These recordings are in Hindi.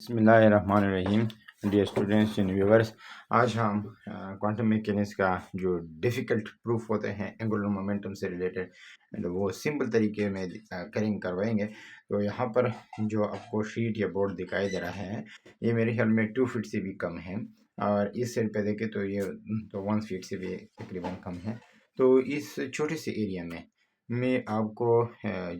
बिस्मिल्लाहिर्रहमानिर्रहीम। डियर स्टूडेंट्स एंड व्यूअर्स, आज हम क्वांटम मैकेनिक्स का जो डिफ़िकल्ट प्रूफ होते हैं एंगुलर मोमेंटम से रिलेटेड वो सिंपल तरीके में करवाएंगे। तो यहाँ पर जो आपको शीट या बोर्ड दिखाई दे रहा है ये मेरे ख्याल में 2 फीट से भी कम है, और इस साइड पे देखें तो ये तो 1 फीट से भी तकरीबन कम है। तो इस छोटे से एरिया में मैं आपको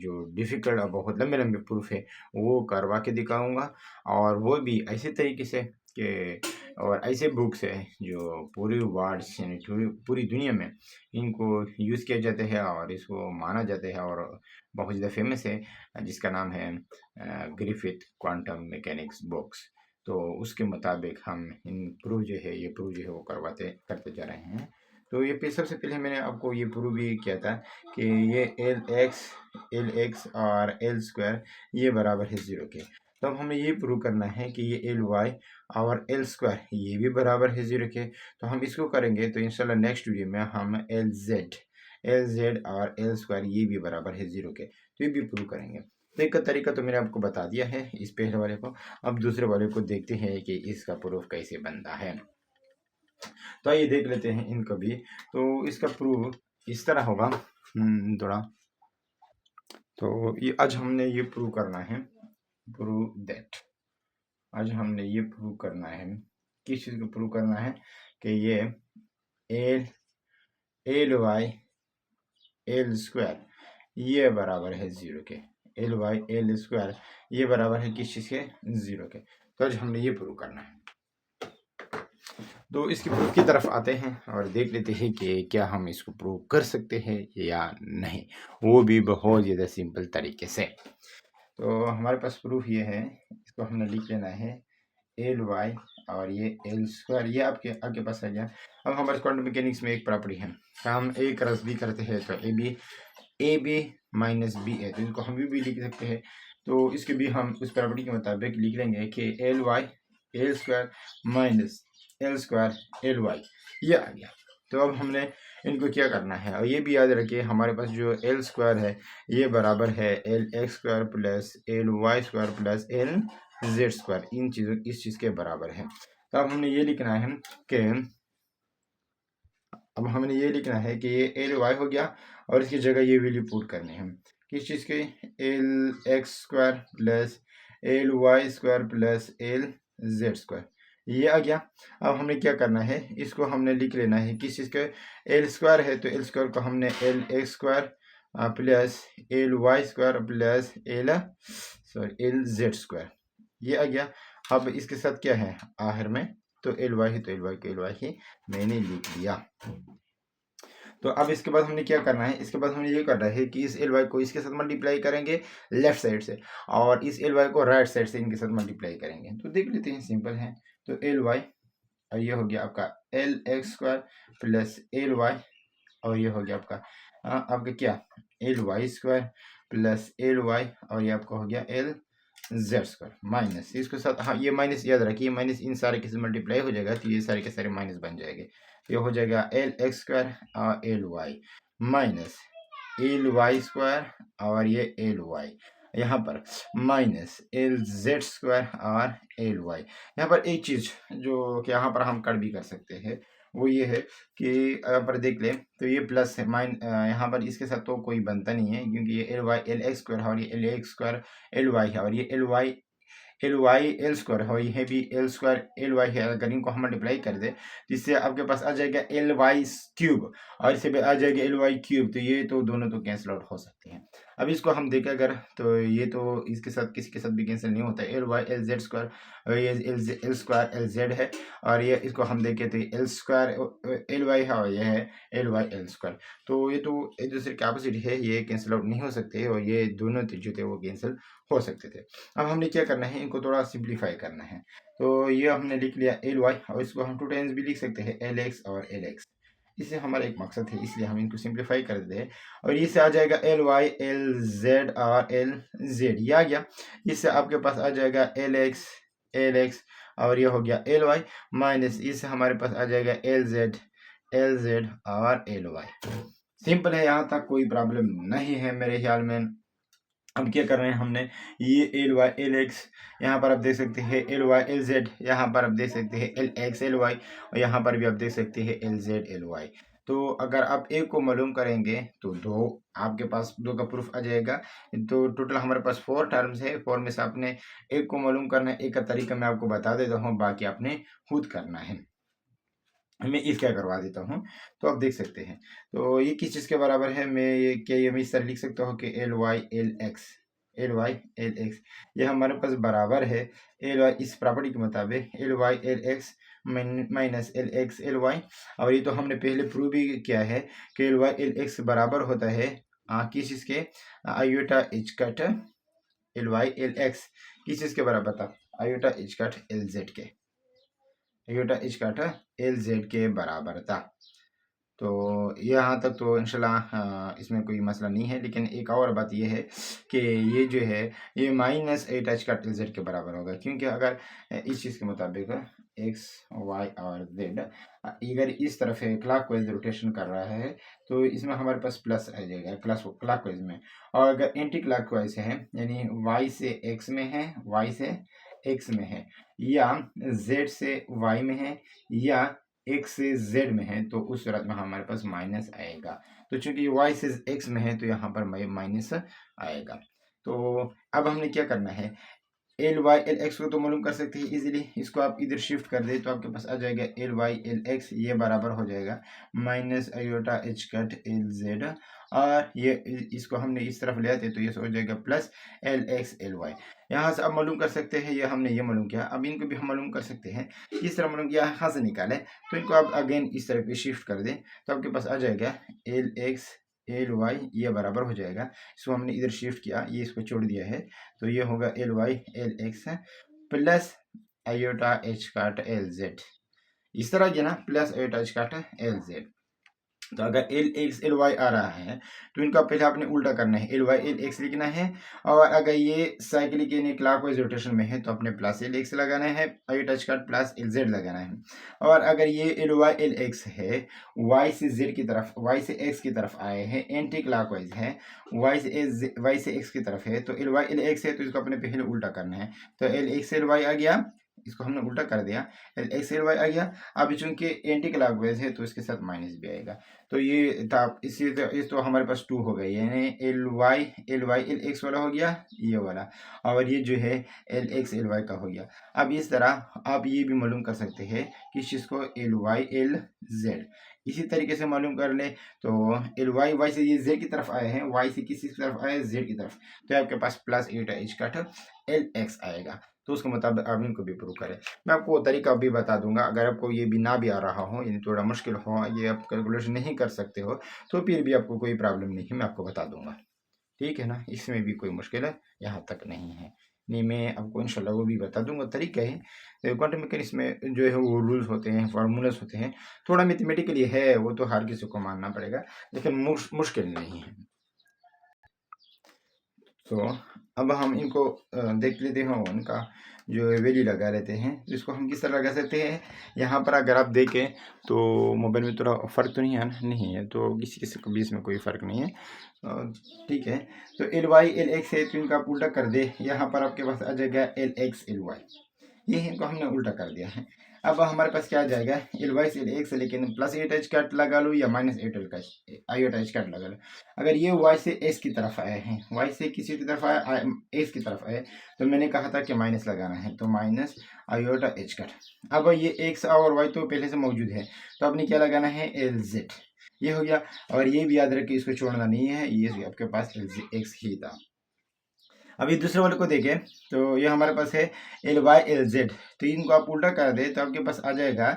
जो डिफ़िकल्ट और बहुत लंबे लंबे प्रूफ है वो करवा के दिखाऊंगा, और वो भी ऐसे तरीके से कि और ऐसे बुक्स है जो पूरी वर्ल्ड्स यानी पूरी दुनिया में इनको यूज़ किया जाता है और इसको माना जाता है और बहुत ज़्यादा फेमस है, जिसका नाम है ग्रिफिथ क्वांटम मैकेनिक्स बुक्स। तो उसके मुताबिक हम इन प्रूफ जो है ये प्रूफ जो है वो करते जा रहे हैं। तो ये सबसे पहले मैंने आपको ये प्रूव भी किया था कि ये एल एक्स और एल स्क्वायर ये बराबर है 0 के। तो अब हमें ये प्रूव करना है कि ये एल वाई और एल स्क्वायर ये भी बराबर है 0 के। तो हम इसको करेंगे तो इंशाल्लाह नेक्स्ट वीडियो में हम एल जेड और एल स्क्वायर ये भी बराबर है 0 के, तो ये भी प्रूव करेंगे। तो एक तरीका तो मैंने आपको बता दिया है इस पहले वाले को। अब दूसरे वाले को देखते हैं कि इसका प्रूफ कैसे बनता है। तो आइए देख लेते हैं इनको भी। तो इसका प्रूफ इस तरह होगा थोड़ा। तो ये आज हमने ये प्रूव करना है, प्रूव दैट। आज हमने ये प्रूव करना है, किस चीज़ को प्रूव करना है कि ये एल वाई एल स्क्वायर ये बराबर है 0 के। एल वाई एल स्क्वायर ये बराबर है किस चीज़ के? 0 के। तो आज हमने ये प्रूव करना है। तो इसकी प्रूफ की तरफ आते हैं और देख लेते हैं कि क्या हम इसको प्रूव कर सकते हैं या नहीं, वो भी बहुत ज़्यादा सिंपल तरीके से। तो हमारे पास प्रूफ ये है, इसको हमने लिख लेना है एल वाई और ये एल स्क्वायर ये आपके पास आ गया। अब हमारे क्वांटम मैकेनिक्स में एक प्रॉपर्टी है, हम ए क्रॉस बी करते हैं तो ए बी माइनस बी है, तो इसको हम भी लिख सकते हैं। तो इसके भी हम उस प्रॉपर्टी के मुताबिक लिख लेंगे कि L Y L square minus L square L Y ये आ गया। तो अब हमने इनको क्या करना है, और ये भी याद रखिए हमारे पास जो एल स्क्वायर है ये बराबर है L X square plus L Y square plus L Z square, इस चीज़ के बराबर है। तो अब हमने ये लिखना है कि ये एल वाई हो गया और इसकी जगह ये वैल्यू पुट करनी है किस चीज़ के? L X square plus L Y square plus L Z square ये आ गया। अब हमें क्या करना है, इसको हमने लिख लेना है किस चीज़ के? एल स्क्वायर है तो एल स्क्वायर को हमने L X square plus L Y square plus L Z square ये आ गया। अब इसके साथ क्या है आखिर में, तो एल वाई है तो एल वाई को एल वाई ही मैंने लिख दिया। तो अब इसके बाद हमने क्या करना है, इसके बाद हमने ये करना है कि इस एल वाई को इसके साथ मल्टीप्लाई करेंगे लेफ्ट साइड से, और इस एल वाई को राइट साइड से इनके साथ मल्टीप्लाई करेंगे। तो देख लेते हैं, सिंपल है। तो एल वाई और ये हो गया आपका L X square plus L Y, और ये हो गया आपका क्या L Y square plus L Y, और ये आपका हो गया एल जेड स्क्वायर माइनस इसके साथ, हाँ ये माइनस याद रखिए, माइनस इन सारे के साथ मल्टीप्लाई हो जाएगा तो ये सारे के सारे माइनस बन जाएंगे। ये हो जाएगा एल एक्स स्क्वायर और L Y minus L Y square और ये एल वाई, यहाँ पर माइनस एल जेड स्क्वायर और एल वाई। यहाँ पर एक चीज़ जो कि यहाँ पर हम कर भी कर सकते हैं वो ये है कि अगर पर देख लें तो ये प्लस है यहाँ पर इसके साथ तो कोई बनता नहीं है, क्योंकि ये L Y L X square है और ये L X square L Y है, और ये एल वाई एल स्क्वायर है, ये भी एल स्क्वायर एल वाई है। अगर इनको हम मल्टीप्लाई कर दे तो इससे आपके पास आ जाएगा एल वाई क्यूब, और इससे भी आ जाएगा एल वाई क्यूब। तो ये तो दोनों तो कैंसिल आउट हो सकते हैं। अब इसको हम देखें अगर, तो ये तो इसके साथ किसी के साथ भी कैंसिल नहीं होता है। L Y L Z square, ये एल स्क्वायर एल जेड है, और ये इसको हम देखें तो एल स्क्वायर एल वाई है और ये है एल वाई एल स्क्वायर। तो ये तो एक दूसरे के ऑपोजिट है, ये कैंसिल आउट नहीं हो सकते, और ये दोनों जो थे वो कैंसिल हो सकते थे। अब हमने क्या करना है, इनको थोड़ा सिंप्लीफाई करना है। तो ये हमने लिख लिया एल वाई, और इसको हम 2 टाइम्स भी लिख सकते हैं एल एक्स और एल एक्स। इससे हमारा एक मकसद है, इसलिए हम इनको सिंप्लीफाई कर देते हैं, और इससे आ जाएगा एल वाई एल जेड और एल जेड ये आ गया। इससे आपके पास आ जाएगा एल एक्स और ये हो गया एल वाई माइनस इससे हमारे पास आ जाएगा एल जेड और एल वाई। सिंपल है, यहाँ तक कोई प्रॉब्लम नहीं है मेरे ख्याल में। अब क्या कर रहे हैं हमने, ये एल वाई एल एक्स, यहाँ पर आप देख सकते हैं एल वाई एल जेड, यहाँ पर आप देख सकते हैं एल एक्स एल वाई, और यहाँ पर भी आप देख सकते हैं एल जेड एल वाई। तो अगर आप एक को मालूम करेंगे तो दो, आपके पास दो का प्रूफ आ जाएगा। तो टोटल हमारे पास 4 टर्म्स है, 4 में से आपने एक को मालूम करना है। एक का तरीका मैं आपको बता देता हूँ, बाकी आपने खुद करना है। मैं इसका करवा देता हूँ, तो आप देख सकते हैं। तो ये किस चीज़ के बराबर है, मैं ये क्या, ये मैं इस तरह लिख सकता हूँ कि L Y L X, L Y L X, ये हमारे पास बराबर है एल वाई, इस प्रॉपर्टी के मुताबिक L Y L X minus L X L Y. और ये तो हमने पहले प्रूव भी किया है कि एल वाई एल एक्स बराबर होता है किस चीज़ के, iota H cut L Y L X किस चीज़ के बराबर था, iota H cut L Z के, iota H cut L Z के बराबर था। तो यहाँ तक तो इंशाल्लाह इसमें कोई मसला नहीं है। लेकिन एक और बात ये है कि ये जो है ये माइनस एट एच का टी जेड के बराबर होगा, क्योंकि अगर इस चीज़ के मुताबिक एक्स वाई और जेड अगर इस तरफ है क्लॉकवाइज रोटेशन कर रहा है तो इसमें हमारे पास प्लस आ जाएगा क्लॉकवाइज में। और अगर एंटी क्लॉकवाइज है यानी वाई से एक्स में है, वाई से एक्स में है, या जेड से वाई में है, या एक्स से जेड में है, तो उस सूरत में हमारे पास माइनस आएगा। तो चूंकि वाई से एक्स में है तो यहाँ पर माइनस आएगा। तो अब हमने क्या करना है, एल वाई एल एक्स को तो मालूम कर सकते हैं इजीली, इसको आप इधर शिफ्ट कर दे तो आपके पास आ जाएगा एल वाई एल एक्स, ये बराबर हो जाएगा minus iota H cut L Z, और ये इसको हमने इस तरफ ले आते तो ये हो जाएगा plus L X L Y. यहाँ से आप मालूम कर सकते हैं, ये हमने ये मालूम किया, अब इनको भी हम मालूम कर सकते हैं। इस तरह मालूम किया, यहाँ से निकाले तो इनको आप अगेन इस तरफ शिफ्ट कर दें तो आपके पास आ जाएगा एल एक्स एल वाई, ये बराबर हो जाएगा। इसको हमने इधर शिफ्ट किया, ये इसको छोड़ दिया है, तो ये होगा L Y L X plus iota H काट एल जेड। इस तरह के ना प्लस आयोटा एच काट एल जेड। तो अगर एल एक्स एल वाई आ रहा है तो इनका पहले आपने उल्टा करना है, एल वाई एल एक्स लिखना है। और अगर ये साइक्लिक यानी क्लॉकवाइज रोटेशन में है तो आपने प्लस एल एक्स लगाना है, I touch card plus L Z लगाना है। और अगर ये एल वाई एल एक्स है, वाई से जेड की तरफ, वाई से एक्स की तरफ आए हैं, एंटी क्लॉकवाइज है, वाई से एक्स की तरफ है, तो एल वाई एल एक्स है तो इसको अपने पहले उल्टा करना है। तो एल एक्स एल वाई आ गया, इसको हमने उल्टा कर दिया, एल एक्स एल वाई आ गया। अब चूंकि एंटी क्लॉकवाइज है तो इसके साथ माइनस भी आएगा। तो ये था, इस तो हमारे पास 2 हो गए, यानी एल वाई एल एक्स वाला हो गया ये वाला, और ये जो है एल एक्स एल वाई का हो गया। अब इस तरह आप ये भी मालूम कर सकते हैं किस चीज़ को, एल वाई एल जेड। इसी तरीके से मालूम कर ले तो एल वाई, वाई से ये जेड की तरफ आए हैं, वाई से किसी की तरफ आए, जेड की तरफ, तो आपके पास plus eight H cut L X आएगा। तो उसके मुताबिक आप इनको भी प्रूव करें। मैं आपको वो तरीका भी बता दूंगा, अगर आपको ये भी ना भी आ रहा हो, यानी थोड़ा मुश्किल हो, ये आप कैलकुलेशन नहीं कर सकते हो, तो फिर भी आपको कोई प्रॉब्लम नहीं है, मैं आपको बता दूंगा। ठीक है ना, इसमें भी कोई मुश्किल है यहाँ तक नहीं है। नहीं, मैं आपको इंशाल्लाह वो भी बता दूंगा तरीका है। क्वांटम मैकेनिक्स में जो है वो रूल्स होते हैं, फार्मूलाज होते हैं, थोड़ा मैथमेटिकली है, वो तो हर किसी को मानना पड़ेगा, लेकिन मुश्किल नहीं है। तो अब हम इनको देख लेते हैं, उनका जो वैल्यू लगा लेते हैं। तो इसको हम किस तरह लगा सकते हैं, यहाँ पर अगर आप देखें तो मोबाइल में थोड़ा फ़र्क तो नहीं है, तो किसी किसी के बीच में कोई फ़र्क नहीं है। ठीक है, तो एल वाई एल एक्स है तो इनका आप उल्टा कर दे, यहाँ पर आपके पास आ जाएगा एल एक्स एल वाई, ये इनको हमने उल्टा कर दिया है। अब हमारे पास क्या आ जाएगा, एल वाई से एल एक्स, लेकिन प्लस एट एच कट लगा लो या minus at L I H cut लगा लो। अगर ये वाई से एस की तरफ आए हैं, वाई से किसी की तरफ आए, एस की तरफ आए, तो मैंने कहा था कि माइनस लगाना है, तो माइनस आयोटा एच कट। अब ये एक्स और वाई तो पहले से मौजूद है, तो आपने क्या लगाना है, एल जेड, ये हो गया। और ये भी याद रखिए, इसको छोड़ना नहीं है, ये आपके पास एल एक्स ही था। अभी दूसरे वाले को देखें तो ये हमारे पास है एल वाई एल जेड, तो इनको आप उल्टा कर दे तो आपके पास आ जाएगा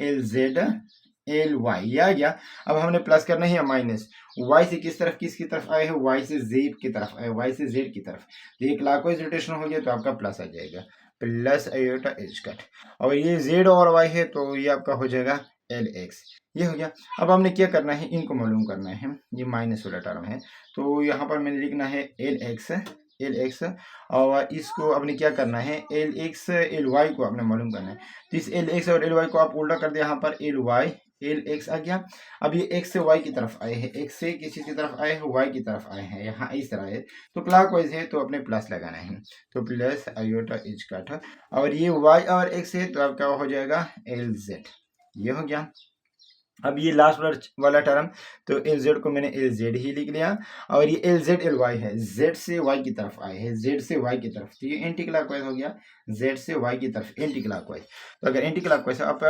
एल जेड एल वाई, ये आ गया। अब हमने प्लस करना है या माइनस, वाई से किस तरफ, किसकी तरफ आए हैं, वाई से जेड की तरफ आए, वाई से जेड की तरफ, तो ये क्लॉकवाइज रोटेशन हो गया तो आपका प्लस आ जाएगा, प्लस आयोटा एच कट। और ये जेड और वाई है तो ये आपका हो जाएगा एल एक्स, ये हो गया। अब हमने क्या करना है, इनको मालूम करना है, ये माइनस वाला टर्म है, तो यहाँ पर मैंने लिखना है एल एक्स, और इसको आपने क्या करना है, एल एक्स एल वाई को आपने मालूम करना है। तो इस एल एक्स और एल वाई को आप उल्टा कर दे, यहाँ पर एल वाई एल एक्स आ गया। अब ये एक्स से वाई की तरफ आए हैं, एक्स से किसी की तरफ आए हैं, वाई की तरफ आए हैं, यहाँ इस तरह है तो क्लॉकवाइज है तो अपने प्लस लगाना है, तो प्लस आयोटा एच काटा। और ये वाई और एक्स है तो आपका हो जाएगा एल जेड, ये हो गया। अब ये लास्ट वाला टर्म, तो एल जेड को मैंने एल जेड ही लिख लिया। और ये एल जेड एल वाई है, जेड से वाई की तरफ आए हैं, जेड से वाई की तरफ, तो ये एंटी क्लॉकवाइज हो गया, जेड से वाई की तरफ एंटी क्लॉकवाइज। तो अगर एंटी क्लॉकवाइज अब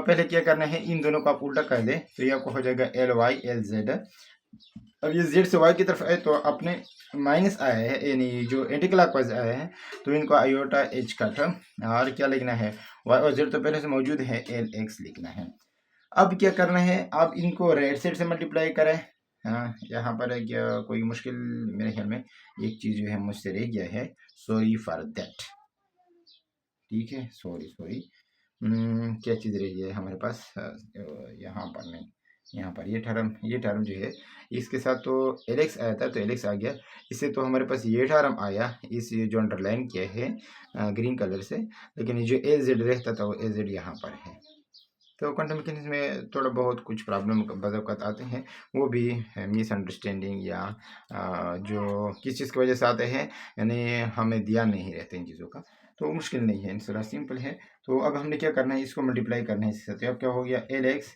पहले क्या करना है, इन दोनों को आप उल्टा कर दे तो ये आपको हो जाएगा एल वाई एल जेड। अब ये जेड से वाई की तरफ आए तो अपने माइनस आया है, यानी जो एंटी क्लॉकवाइज आया है, तो इनको आयोटा एच कट और क्या लिखना है, वाई और जेड तो पहले से मौजूद है, एल एक्स लिखना है। अब क्या करना है, आप इनको राइट साइड से मल्टीप्लाई करें। हाँ, यहाँ पर है क्या कोई मुश्किल, मेरे ख्याल में एक चीज़ जो है मुझसे रह गया है, सॉरी फॉर दैट। ठीक है, सॉरी सॉरी, क्या चीज़ रह गई है हमारे पास, यहाँ पर नहीं, यहाँ पर ये टर्म जो है इसके साथ तो एलेक्स आया था तो एलेक्स आ गया, इससे तो हमारे पास ये टर्म आया, इस जो अंडरलाइन किया है ग्रीन कलर से, लेकिन ये जो ए जेड रहता था वो ए जेड यहाँ पर है। तो क्वांटम मैकेनिक्स में थोड़ा बहुत कुछ प्रॉब्लम बज़ावक़ात आते हैं, वो भी मिसअंडरस्टैंडिंग या जो किस चीज़ की वजह से आते हैं, यानी हमें ध्यान नहीं रहता इन चीज़ों का, तो मुश्किल नहीं है, थोड़ा सिंपल है। तो अब हमने क्या करना है, इसको मल्टीप्लाई करना है इसके साथ, तो अब क्या हो गया एल एक्स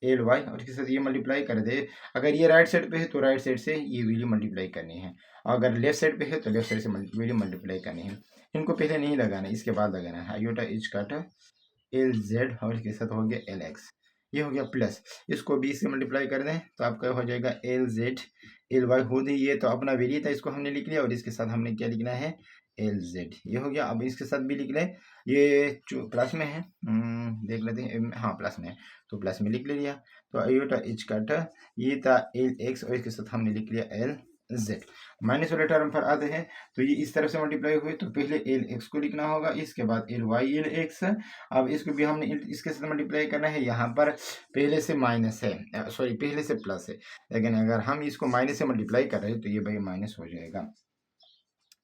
एल वाई, और इसके साथ ये मल्टीप्लाई कर दे। अगर ये राइट साइड पे है तो राइट साइड से ये वैल्यू मल्टीप्लाई करनी है, अगर लेफ्ट साइड पे है तो लेफ्ट साइड से वैल्यू मल्टीप्लाई करनी है। इनको पहले नहीं लगाना, इसके बाद लगाना है, आयोटा एच काटा एल जेड और इसके साथ हो गया एल एक्स, ये हो गया प्लस, इसको 20 से मल्टीप्लाई कर दें तो आपका हो जाएगा एल जेड एल वाई, खुद ही ये तो अपना वेरिएबल था, इसको हमने लिख लिया, और इसके साथ हमने क्या लिखना है, एल जेड, ये हो गया। अब इसके साथ भी लिख लें, ये जो प्लस में है, देख लेते हैं, हाँ प्लस में है तो प्लस में लिख लिया। तो आयोटा एच काटा, ये था एल एक्स और इसके साथ हमने लिख लिया एल जेड। माइनस वाले टर्म पर आते हैं तो ये इस तरफ से मल्टीप्लाई हुए तो पहले एल एक्स को लिखना होगा, इसके बाद एल वाई एल एक्स। अब इसको भी हमने इसके साथ मल्टीप्लाई करना है, यहाँ पर पहले से माइनस है, सॉरी पहले से प्लस है, लेकिन अगर हम इसको माइनस से मल्टीप्लाई कर रहे हैं तो ये भाई माइनस हो जाएगा,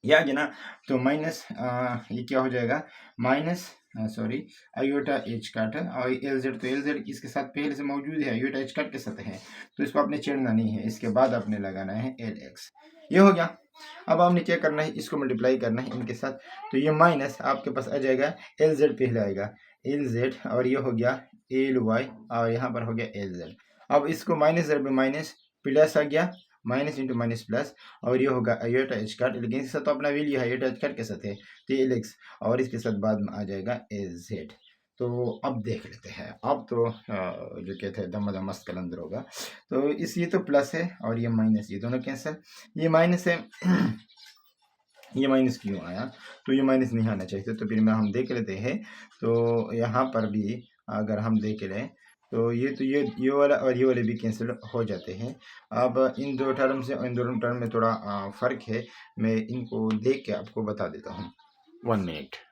ये आ गया ना। तो माइनस ये क्या हो जाएगा, माइनस सॉरी आयोटा एच काट, और एल जेड तो एल जेड इसके साथ पहले से मौजूद है, आयोटा एच काट के साथ है, तो इसको आपने छेड़ना नहीं है, इसके बाद आपने लगाना है एल एक्स, ये हो गया। अब आपने क्या करना है, इसको मल्टीप्लाई करना है इनके साथ, तो ये माइनस आपके पास आ जाएगा, एल जेड पहले आएगा एल जेड, और ये हो गया एल वाई, और यहाँ पर हो गया एल जेड। अब इसको माइनस जेड में माइनस प्लस आ गया, माइनस इंटू माइनस प्लस, और ये होगा आयोटा एच काट, लेकिन इसके साथ तो अपना वैल्यू है, आयोटा एच काट के साथ है तो एल एक्स, और इसके साथ बाद में आ जाएगा एल जेड। तो अब देख लेते हैं, अब तो जो कहते हैं दम मस्त कलंदर होगा। तो इस ये तो प्लस है और ये माइनस, ये दोनों कैंसिल, ये माइनस है ये माइनस क्यों आया, तो ये माइनस नहीं आना चाहिए, तो फिर में हम देख लेते हैं। तो यहाँ पर भी अगर हम देख लें तो ये तो ये वाला और ये वाले भी कैंसिल हो जाते हैं। अब इन दो टर्म से इन दोनों टर्म में थोड़ा फ़र्क है, मैं इनको देख के आपको बता देता हूँ, 1 मिनट।